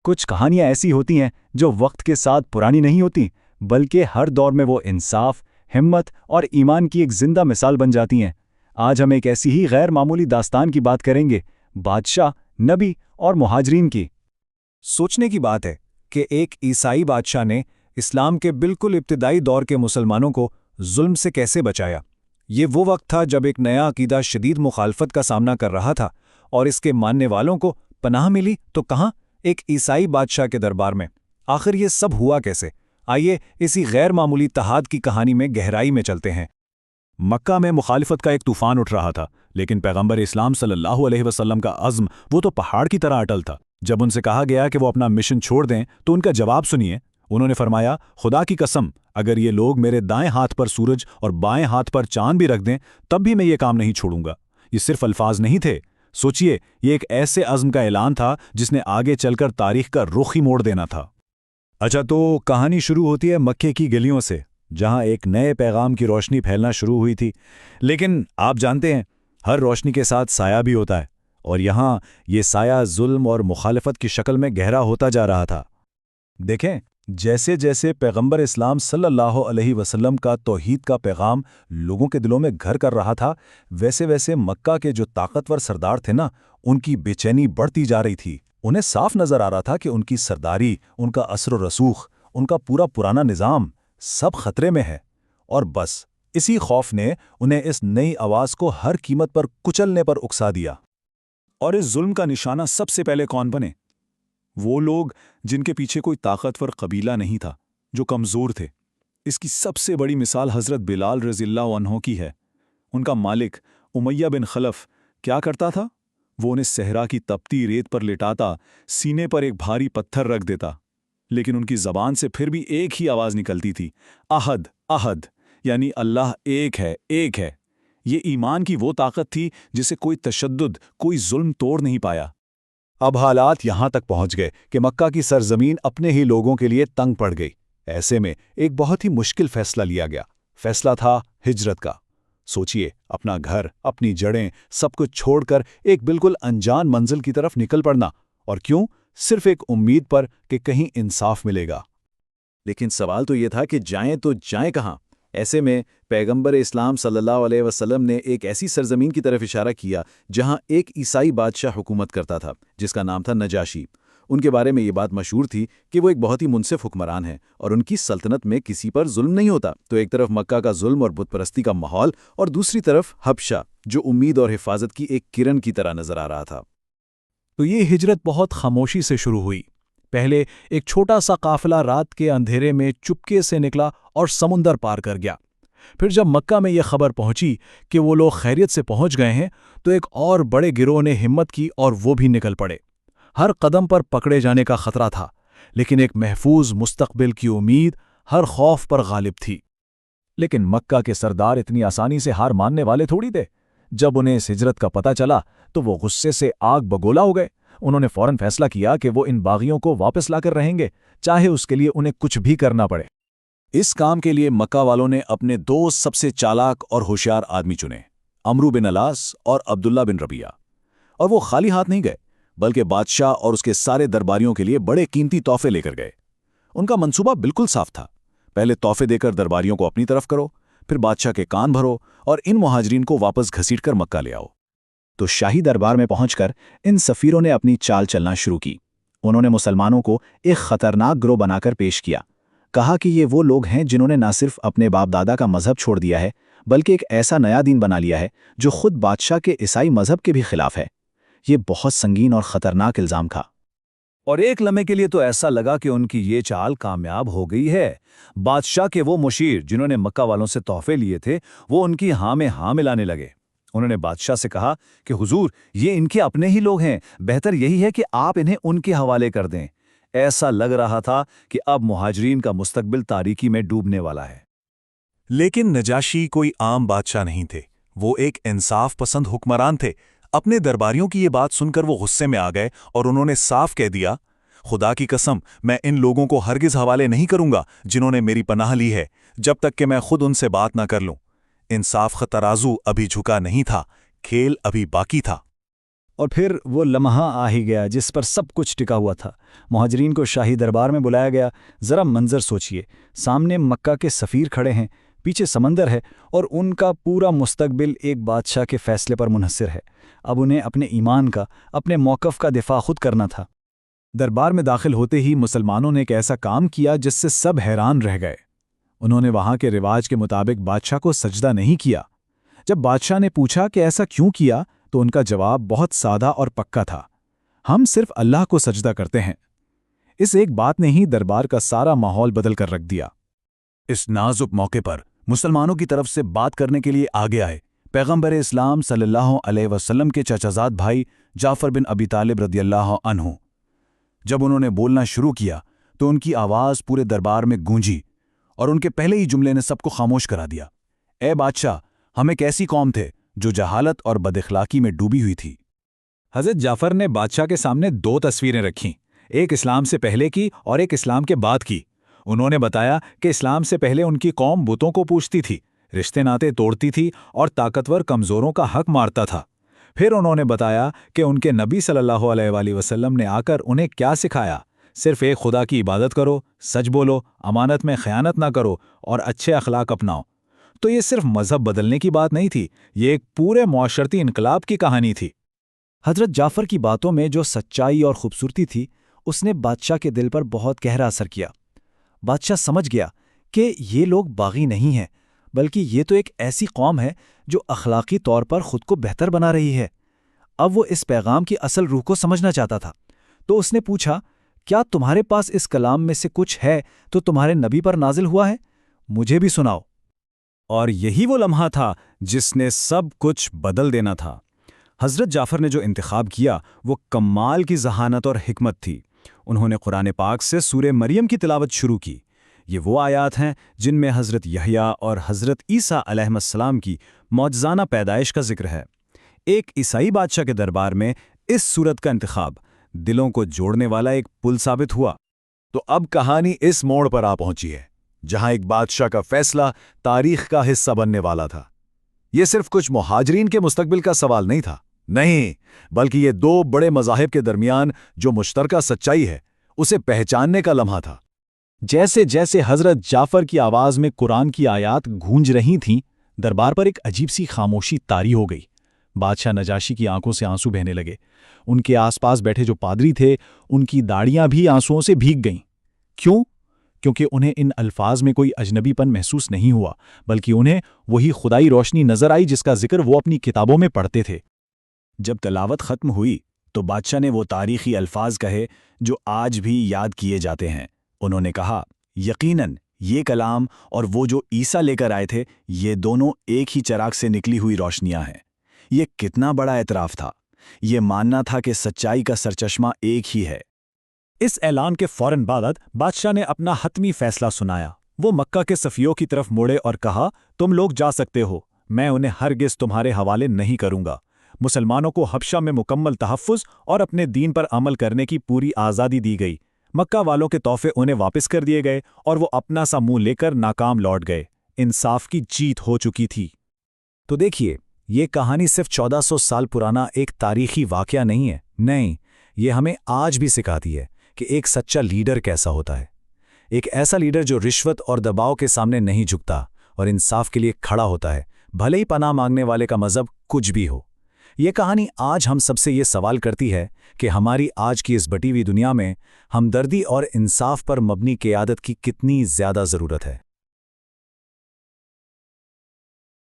کچھ کہانیاں ایسی ہوتی ہیں جو وقت کے ساتھ پرانی نہیں ہوتی، بلکہ ہر دور میں وہ انصاف، ہمت اور ایمان کی ایک زندہ مثال بن جاتی ہیں۔ آج ہم ایک ایسی ہی غیر معمولی داستان کی بات کریں گے، بادشاہ، نبی اور مہاجرین کی۔ سوچنے کی بات ہے کہ ایک عیسائی بادشاہ نے اسلام کے بالکل ابتدائی دور کے مسلمانوں کو ظلم سے کیسے بچایا۔ یہ وہ وقت تھا جب ایک نیا عقیدہ شدید مخالفت کا سامنا کر رہا تھا، اور اس کے ماننے والوں کو پناہ ملی تو کہاں؟ ایک عیسائی بادشاہ کے دربار میں۔ آخر یہ سب ہوا کیسے؟ آئیے اسی غیر معمولی اتحاد کی کہانی میں گہرائی میں چلتے ہیں۔ مکہ میں مخالفت کا ایک طوفان اٹھ رہا تھا، لیکن پیغمبر اسلام صلی اللہ علیہ وسلم کا عزم وہ تو پہاڑ کی طرح اٹل تھا۔ جب ان سے کہا گیا کہ وہ اپنا مشن چھوڑ دیں تو ان کا جواب سنیے۔ انہوں نے فرمایا، خدا کی قسم، اگر یہ لوگ میرے دائیں ہاتھ پر سورج اور بائیں ہاتھ پر چاند بھی رکھ دیں تب بھی میں یہ کام نہیں چھوڑوں گا۔ یہ صرف الفاظ نہیں تھے، سوچئے، یہ ایک ایسے عزم کا اعلان تھا جس نے آگے چل کر تاریخ کا رخ ہی موڑ دینا تھا۔ اچھا، تو کہانی شروع ہوتی ہے مکے کی گلیوں سے، جہاں ایک نئے پیغام کی روشنی پھیلنا شروع ہوئی تھی۔ لیکن آپ جانتے ہیں، ہر روشنی کے ساتھ سایہ بھی ہوتا ہے، اور یہاں یہ سایہ ظلم اور مخالفت کی شکل میں گہرا ہوتا جا رہا تھا۔ دیکھیں، جیسے جیسے پیغمبر اسلام صلی اللہ علیہ وسلم کا توحید کا پیغام لوگوں کے دلوں میں گھر کر رہا تھا، ویسے ویسے مکہ کے جو طاقتور سردار تھے نا، ان کی بے چینی بڑھتی جا رہی تھی۔ انہیں صاف نظر آ رہا تھا کہ ان کی سرداری، ان کا اثر و رسوخ، ان کا پورا پرانا نظام سب خطرے میں ہے، اور بس اسی خوف نے انہیں اس نئی آواز کو ہر قیمت پر کچلنے پر اکسا دیا۔ اور اس ظلم کا نشانہ سب سے پہلے کون بنے؟ وہ لوگ جن کے پیچھے کوئی طاقتور قبیلہ نہیں تھا، جو کمزور تھے۔ اس کی سب سے بڑی مثال حضرت بلال رضی اللہ عنہ کی ہے۔ ان کا مالک امیہ بن خلف کیا کرتا تھا؟ وہ انہیں صحرا کی تپتی ریت پر لٹاتا، سینے پر ایک بھاری پتھر رکھ دیتا، لیکن ان کی زبان سے پھر بھی ایک ہی آواز نکلتی تھی، احد احد، یعنی اللہ ایک ہے، ایک ہے۔ یہ ایمان کی وہ طاقت تھی جسے کوئی تشدد، کوئی ظلم توڑ نہیں پایا۔ اب حالات یہاں تک پہنچ گئے کہ مکہ کی سرزمین اپنے ہی لوگوں کے لیے تنگ پڑ گئی۔ ایسے میں ایک بہت ہی مشکل فیصلہ لیا گیا۔ فیصلہ تھا ہجرت کا۔ سوچئے، اپنا گھر، اپنی جڑیں، سب کچھ چھوڑ کر ایک بالکل انجان منزل کی طرف نکل پڑنا، اور کیوں؟ صرف ایک امید پر کہ کہیں انصاف ملے گا۔ لیکن سوال تو یہ تھا کہ جائیں تو جائیں کہاں؟ ایسے میں پیغمبر اسلام صلی اللہ علیہ وسلم نے ایک ایسی سرزمین کی طرف اشارہ کیا جہاں ایک عیسائی بادشاہ حکومت کرتا تھا، جس کا نام تھا نجاشی۔ ان کے بارے میں یہ بات مشہور تھی کہ وہ ایک بہت ہی منصف حکمران ہیں، اور ان کی سلطنت میں کسی پر ظلم نہیں ہوتا۔ تو ایک طرف مکہ کا ظلم اور بت پرستی کا ماحول، اور دوسری طرف حبشہ، جو امید اور حفاظت کی ایک کرن کی طرح نظر آ رہا تھا۔ تو یہ ہجرت بہت خاموشی سے شروع ہوئی۔ پہلے ایک چھوٹا سا قافلہ رات کے اندھیرے میں چپکے سے نکلا اور سمندر پار کر گیا۔ پھر جب مکہ میں یہ خبر پہنچی کہ وہ لوگ خیریت سے پہنچ گئے ہیں، تو ایک اور بڑے گروہ نے ہمت کی اور وہ بھی نکل پڑے۔ ہر قدم پر پکڑے جانے کا خطرہ تھا، لیکن ایک محفوظ مستقبل کی امید ہر خوف پر غالب تھی۔ لیکن مکہ کے سردار اتنی آسانی سے ہار ماننے والے تھوڑی تھے۔ جب انہیں اس ہجرت کا پتہ چلا تو وہ غصے سے آگ بگولا ہو گئے۔ انہوں نے فوراً فیصلہ کیا کہ وہ ان باغیوں کو واپس لا کر رہیں گے، چاہے اس کے لیے انہیں کچھ بھی کرنا پڑے۔ اس کام کے لیے مکہ والوں نے اپنے دو سب سے چالاک اور ہوشیار آدمی چنے، عمرو بن العاص اور عبداللہ بن ربیعہ۔ اور وہ خالی ہاتھ نہیں گئے، بلکہ بادشاہ اور اس کے سارے درباریوں کے لیے بڑے قیمتی تحفے لے کر گئے۔ ان کا منصوبہ بالکل صاف تھا، پہلے تحفے دے کر درباریوں کو اپنی طرف کرو، پھر بادشاہ کے کان بھرو اور ان مہاجرین کو واپس گھسیٹ کر مکہ لے آؤ۔ تو شاہی دربار میں پہنچ کر ان سفیروں نے اپنی چال چلنا شروع کی۔ انہوں نے مسلمانوں کو ایک خطرناک گروہ بنا کر پیش کیا۔ کہا کہ یہ وہ لوگ ہیں جنہوں نے نہ صرف اپنے باپ دادا کا مذہب چھوڑ دیا ہے، بلکہ ایک ایسا نیا دین بنا لیا ہے جو خود بادشاہ کے عیسائی مذہب کے بھی خلاف ہے۔ یہ بہت سنگین اور خطرناک الزام تھا۔ اور ایک لمحے کے لیے تو ایسا لگا کہ ان کی یہ چال کامیاب ہو گئی ہے۔ بادشاہ کے وہ مشیر جنہوں نے مکہ والوں سے تحفے لیے تھے، وہ ان کی ہاں میں ہاں ملانے لگے۔ انہوں نے بادشاہ سے کہا کہ حضور، یہ ان کے اپنے ہی لوگ ہیں، بہتر یہی ہے کہ آپ انہیں ان کے حوالے کر دیں۔ ایسا لگ رہا تھا کہ اب مہاجرین کا مستقبل تاریکی میں ڈوبنے والا ہے۔ لیکن نجاشی کوئی عام بادشاہ نہیں تھے، وہ ایک انصاف پسند حکمران تھے۔ اپنے درباریوں کی یہ بات سن کر وہ غصے میں آ گئے اور انہوں نے صاف کہہ دیا، خدا کی قسم، میں ان لوگوں کو ہرگز حوالے نہیں کروں گا جنہوں نے میری پناہ لی ہے، جب تک کہ میں خود ان سے بات نہ کر لوں۔ انصاف کا ترازو ابھی جھکا نہیں تھا، کھیل ابھی باقی تھا۔ اور پھر وہ لمحہ آ ہی گیا جس پر سب کچھ ٹکا ہوا تھا۔ مہاجرین کو شاہی دربار میں بلایا گیا۔ ذرا منظر سوچئے، سامنے مکہ کے سفیر کھڑے ہیں، پیچھے سمندر ہے، اور ان کا پورا مستقبل ایک بادشاہ کے فیصلے پر منحصر ہے۔ اب انہیں اپنے ایمان کا، اپنے موقف کا دفاع خود کرنا تھا۔ دربار میں داخل ہوتے ہی مسلمانوں نے ایک ایسا کام کیا جس سے سب حیران رہ گئے۔ انہوں نے وہاں کے رواج کے مطابق بادشاہ کو سجدہ نہیں کیا۔ جب بادشاہ نے پوچھا کہ ایسا کیوں کیا تو ان کا جواب بہت سادہ اور پکا تھا، ہم صرف اللہ کو سجدہ کرتے ہیں۔ اس ایک بات نے ہی دربار کا سارا ماحول بدل کر رکھ دیا۔ اس نازک موقع پر مسلمانوں کی طرف سے بات کرنے کے لیے آگے آئے پیغمبر اسلام صلی اللہ علیہ وسلم کے چچازاد بھائی جعفر بن ابی طالب رضی اللہ عنہ۔ جب انہوں نے بولنا شروع کیا تو ان کی آواز پورے دربار میں گونجی اور ان کے پہلے ہی جملے نے سب کو خاموش کرا دیا۔ اے بادشاہ، ہم ایک ایسی قوم تھے جو جہالت اور بد اخلاقی میں ڈوبی ہوئی تھی۔ حضرت جعفر نے بادشاہ کے سامنے دو تصویریں رکھیں، ایک اسلام سے پہلے کی اور ایک اسلام کے بعد کی۔ انہوں نے بتایا کہ اسلام سے پہلے ان کی قوم بتوں کو پوجتی تھی، رشتے ناطے توڑتی تھی اور طاقتور کمزوروں کا حق مارتا تھا۔ پھر انہوں نے بتایا کہ ان کے نبی صلی اللہ علیہ وآلہ وسلم نے آ کر انہیں کیا سکھایا، صرف ایک خدا کی عبادت کرو، سچ بولو، امانت میں خیانت نہ کرو اور اچھے اخلاق اپناؤ۔ تو یہ صرف مذہب بدلنے کی بات نہیں تھی، یہ ایک پورے معاشرتی انقلاب کی کہانی تھی۔ حضرت جعفر کی باتوں میں جو سچائی اور خوبصورتی تھی، اس نے بادشاہ کے دل پر بہت گہرا اثر کیا۔ بادشاہ سمجھ گیا کہ یہ لوگ باغی نہیں ہیں، بلکہ یہ تو ایک ایسی قوم ہے جو اخلاقی طور پر خود کو بہتر بنا رہی ہے۔ اب وہ اس پیغام کی اصل روح کو سمجھنا چاہتا تھا، تو اس نے پوچھا، کیا تمہارے پاس اس کلام میں سے کچھ ہے تو تمہارے نبی پر نازل ہوا ہے؟ مجھے بھی سناؤ۔ اور یہی وہ لمحہ تھا جس نے سب کچھ بدل دینا تھا۔ حضرت جعفر نے جو انتخاب کیا وہ کمال کی ذہانت اور حکمت تھی۔ انہوں نے قرآن پاک سے سورہ مریم کی تلاوت شروع کی۔ یہ وہ آیات ہیں جن میں حضرت یحییٰ اور حضرت عیسیٰ علیہ السلام کی معجزانہ پیدائش کا ذکر ہے۔ ایک عیسائی بادشاہ کے دربار میں اس سورت کا انتخاب دلوں کو جوڑنے والا ایک پل ثابت ہوا۔ تو اب کہانی اس موڑ پر آ پہنچی ہے جہاں ایک بادشاہ کا فیصلہ تاریخ کا حصہ بننے والا تھا۔ یہ صرف کچھ مہاجرین کے مستقبل کا سوال نہیں تھا، نہیں، بلکہ یہ دو بڑے مذاہب کے درمیان جو مشترکہ سچائی ہے اسے پہچاننے کا لمحہ تھا۔ جیسے جیسے حضرت جعفر کی آواز میں قرآن کی آیات گونج رہی تھیں، دربار پر ایک عجیب سی خاموشی طاری ہو گئی۔ بادشاہ نجاشی کی آنکھوں سے آنسو بہنے لگے۔ ان کے آس پاس بیٹھے جو پادری تھے، ان کی داڑیاں بھی آنسوؤں سے بھیگ گئیں۔ کیوں؟ کیونکہ انہیں ان الفاظ میں کوئی اجنبی پن محسوس نہیں ہوا، بلکہ انہیں وہی خدائی روشنی نظر آئی جس کا ذکر وہ اپنی کتابوں میں پڑھتے تھے۔ جب تلاوت ختم ہوئی تو بادشاہ نے وہ تاریخی الفاظ کہے جو آج بھی یاد کیے جاتے ہیں۔ انہوں نے کہا، یقیناً یہ کلام اور وہ جو عیسیٰ لے کر آئے تھے، یہ دونوں ایک ہی چراغ سے نکلی ہوئی روشنیاں ہیں۔ یہ کتنا بڑا اعتراف تھا! یہ ماننا تھا کہ سچائی کا سرچشمہ ایک ہی ہے۔ اس اعلان کے فوراً بعد بادشاہ نے اپنا حتمی فیصلہ سنایا۔ وہ مکہ کے صفیوں کی طرف مڑے اور کہا، تم لوگ جا سکتے ہو، میں انہیں ہرگز تمہارے حوالے نہیں کروں گا۔ مسلمانوں کو حبشہ میں مکمل تحفظ اور اپنے دین پر عمل کرنے کی پوری آزادی دی گئی۔ مکہ والوں کے تحفے انہیں واپس کر دیے گئے اور وہ اپنا سا منہ لے کر ناکام لوٹ گئے۔ انصاف کی جیت ہو چکی تھی۔ تو دیکھیے، یہ کہانی صرف 1400 سال پرانا ایک تاریخی واقعہ نہیں ہے، نہیں، یہ ہمیں آج بھی سکھاتی ہے کہ ایک سچا لیڈر کیسا ہوتا ہے۔ ایک ایسا لیڈر جو رشوت اور دباؤ کے سامنے نہیں جھکتا اور انصاف کے لیے کھڑا ہوتا ہے، بھلے ہی پناہ مانگنے والے کا مذہب کچھ بھی ہو۔ یہ کہانی آج ہم سب سے یہ سوال کرتی ہے کہ ہماری آج کی اس بٹی ہوئی دنیا میں ہمدردی اور انصاف پر مبنی قیادت کی کتنی زیادہ ضرورت ہے۔